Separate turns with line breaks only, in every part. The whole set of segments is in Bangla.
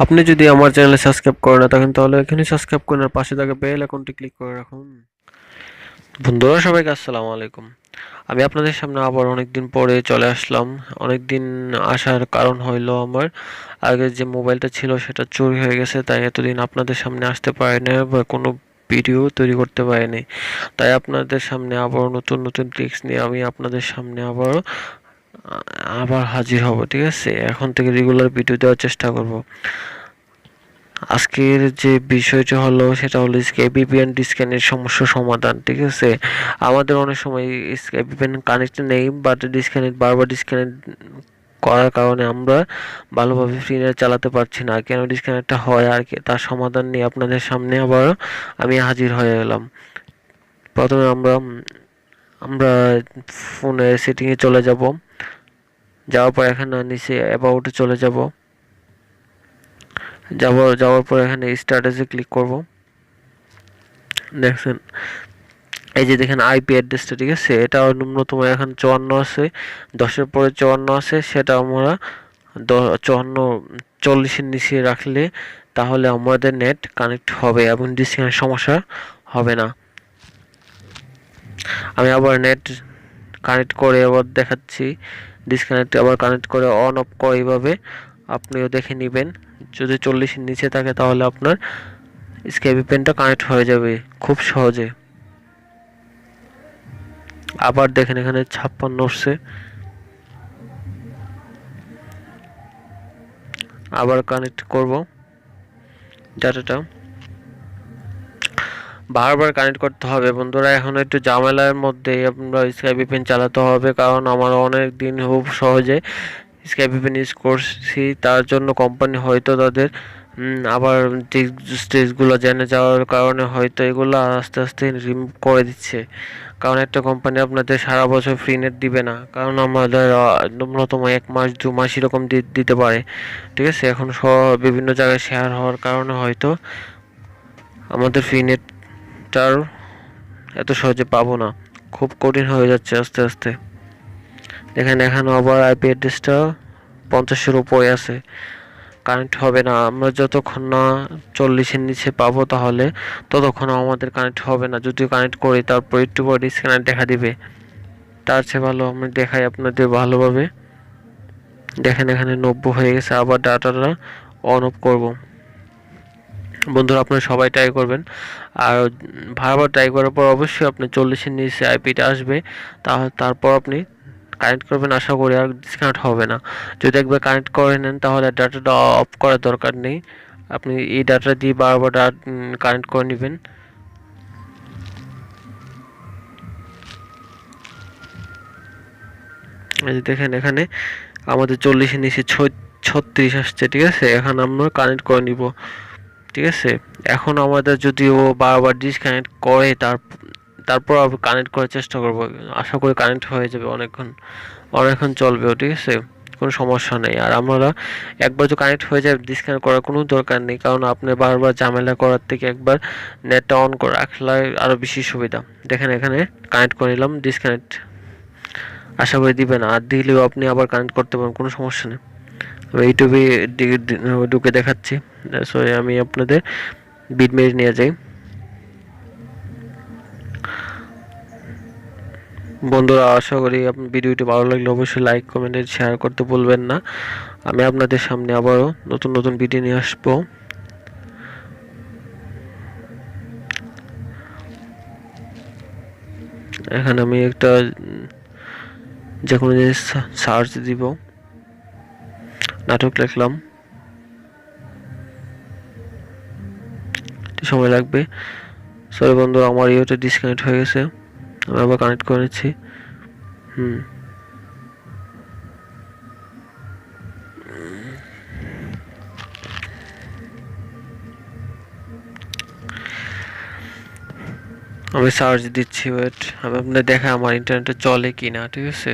আপনি যদি আমার চ্যানেলে সাবস্ক্রাইব করে না থাকেন তাহলে এখনই সাবস্ক্রাইব করুন আর পাশে থাকা বেল আইকনটি ক্লিক করে রাখুন। বন্ধুরা সবাইকে আসসালামু আলাইকুম। আমি আপনাদের সামনে আবার অনেকদিন পরে চলে আসলাম। অনেকদিন আসার কারণ হইলো আমার আগের যে মোবাইলটা ছিল সেটা চুরি হয়ে গেছে, তাই এতদিন আপনাদের সামনে আসতে পারিনি বা কোনো ভিডিও তৈরি করতে পারিনি। তাই আপনাদের সামনে আবার নতুন নতুন ট্রিক্স নিয়ে আমি আপনাদের সামনে আবার হাজির হব। ঠিক আছে, এখন থেকে রেগুলার ভিডিও দেওয়ার চেষ্টা করব। আজকের যে বিষয়টা হলো সেটা হলো স্কাইপিপিএন ডিসকানেক্ট সমস্যার সমাধান। ঠিক আছে, আমাদের অনেক সময় স্কাইপিপিএন কানেক্ট নেই, বাট ডিসকানেক্ট বারবার ডিসকানেক্ট করার কারণে আমরা ভালোভাবে ফ্রিনেট চালাতে পারছি না। কেন ডিসকানেক্টটা হয় আর কি তার সমাধান নিয়ে আপনাদের সামনে আবার আমি হাজির হয়ে গেলাম। প্রথমে আমরা আমরা ফোনের সেটিংয়ে চলে যাব। যাওয়ার পর এখানে নিচে অ্যাবাউটে চলে যাব। যাওয়ার পর এখানে স্ট্যাটাসে ক্লিক করব। দেখছেন, এই যে দেখেন আইপি অ্যাড্রেসটা, ঠিক আছে, এটা ন্যূনতম এখন 54 আছে, 10-এর পরে 54 আছে, সেটা আমরা 40-এর নিচে রাখলে তাহলে আমাদের নেট কানেক্ট হবে এবং ডিসকানেক্ট সমস্যা হবে না। আমি আবার নেট কানেক্ট করে আবার দেখাচ্ছি। ডিসকানেক্ট আবার কানেক্ট করে অন অফ করে এইভাবে আপনিও দেখে নেবেন। যদি 40-এর নিচে থাকে তাহলে আপনার স্কাইপিপিএনটা কানেক্ট হয়ে যাবে খুব সহজে। আবার দেখেন এখানে 56 উঠছে, আবার কানেক্ট করব ডাটাটা। বারবার কানেক্ট করতে হবে বন্ধুরা, এখন একটু ঝামেলার মধ্যে আমরা স্কাইপিপিএন চালাতে হবে, কারণ আমার অনেক দিন খুব সহজে স্কাইপিপিএন ইউজ করছি, তার জন্য কোম্পানি হয়তো তাদের আবার স্টেজগুলো জেনে যাওয়ার কারণে হয়তো এগুলো আস্তে আস্তে রিমুভ করে দিচ্ছে। কারণ একটা কোম্পানি আপনাদের সারা বছর ফ্রি নেট দিবে না, কারণ আমাদের ন্যূনতম 1 মাস 2 মাস এরকম দিতে পারে। ঠিক আছে, এখন বিভিন্ন জায়গায় শেয়ার হওয়ার কারণে হয়তো আমাদের ফ্রি নেটটার এত সহজে পাবো না, খুব কঠিন হয়ে যাচ্ছে আস্তে আস্তে। দেখেন এখানে আবার আইপি অ্যাড্রেসটা 50-এর উপরে আছে, কানেক্ট হবে না। আমরা যতক্ষণ না 40-এর নিচে পাবো তাহলে ততক্ষণ আমাদের কানেক্ট হবে না। যদিও কানেক্ট করি তারপর একটু পর ডিসকানেক্ট দেখা দিবে। তার চেয়ে ভালো আমি দেখাই আপনাদের ভালোভাবে। দেখেন এখানে 90 হয়ে গেছে, আবার ডাটাটা অন অফ করব। বন্ধুরা আপনারা সবাই ট্রাই করবেন, আর বারবার ট্রাই করার পর অবশ্যই আপনি 40-এর নিচে আইপিটা আসবে, তারপর আপনি কানেক্ট করবেন। আশা করি আর ডিসকানেক্ট হবে না। যদি একবার কানেক্ট করে নেন তাহলে ডাটাটা অফ করার দরকার নেই, আপনি এই ডাটা দিয়ে বারবার কানেক্ট করে নেবেন। এই যে দেখেন এখানে আমাদের 40-এর নিচে 36 আসছে। ঠিক আছে, এখন আমরা কানেক্ট করে নিব। ঠিক আছে, এখন আমাদের যদি ও বারবার ডিসকানেক্ট করে তারপর আবার কানেক্ট করার চেষ্টা করব। আশা করি কানেক্ট হয়ে যাবে, অনেকক্ষণ চলবেও। ঠিক আছে, কোনো সমস্যা নেই। আর আমরা একবার যদি কানেক্ট হয়ে যায় ডিসকানেক্ট করার কোনো দরকার নেই, কারণ আপনি বারবার ঝামেলা করার থেকে একবার নেটটা অন করে রাখলে আরও বেশি সুবিধা। দেখেন এখানে কানেক্ট করে নিলাম, ডিসকানেক্ট আশা করি দিবে না, আর দিলেও আপনি আবার কানেক্ট করতে পারেন, কোনো সমস্যা নেই। আমি ইউটিউবে ঢুকে দেখাচ্ছি। সরি, আমি আপনাদের বিট মেরে নিয়ে যাই। বন্ধুরা আশা করি আপনার ভিডিওটি ভালো লাগলে অবশ্যই লাইক কমেন্ট শেয়ার করতে ভুলবেন না। আমি আপনাদের সামনে আবারও নতুন নতুন ভিডিও নিয়ে আসবো। এখানে আমি একটা যে কোনো জিনিস সার্চ দিব, নাটক লিখলাম, সময় লাগবে। সরি বন্ধু, আমার ইয়েটা ডিসকানেক্ট হয়ে গেছে, আমি আবার কানেক্ট করে নিচ্ছি। আমি সার্চ দিচ্ছি, ওয়েট, আমি আপনাদের দেখা আমার ইন্টারনেটে চলে কি না। ঠিক আছে,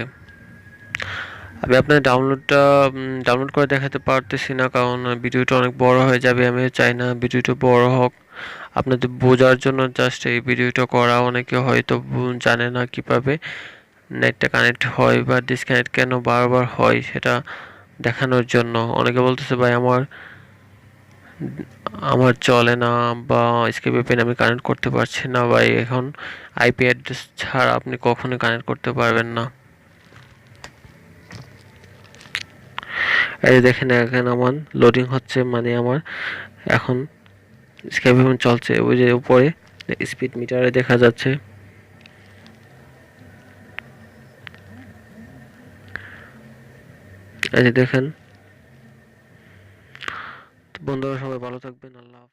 আমি আপনার ডাউনলোড করে দেখাতে পারতেছি না, কারণ ভিডিওটা অনেক বড় হয়ে যাবে। আমি চাই না ভিডিওটা বড় হোক, আপনাদের বোঝার জন্য জাস্ট এই ভিডিওটা করা। অনেকে হয়তো জানে না কিভাবে নেটটা কানেক্ট হয় বা ডিসকানেক্ট কেন বারবার হয়, সেটা দেখানোর জন্য। অনেকে বলতেছে ভাই আমার আমার চলে না, বা স্কাইপ ভিপিএন আমি কানেক্ট করতে পারছি না ভাই। এখন আইপি অ্যাড্রেস ছাড়া আপনি কখনোই কানেক্ট করতে পারবেন না। এই যে দেখেন এখানে আমার লোডিং হচ্ছে, মানে আমার এখন স্কাইপ ভিপিএন চলছে। ওই যে উপরে স্পিড মিটারে দেখা যাচ্ছে। এই যে দেখেন। বন্ধুরা সবাই ভালো থাকবেন, আল্লাহ হাফেজ।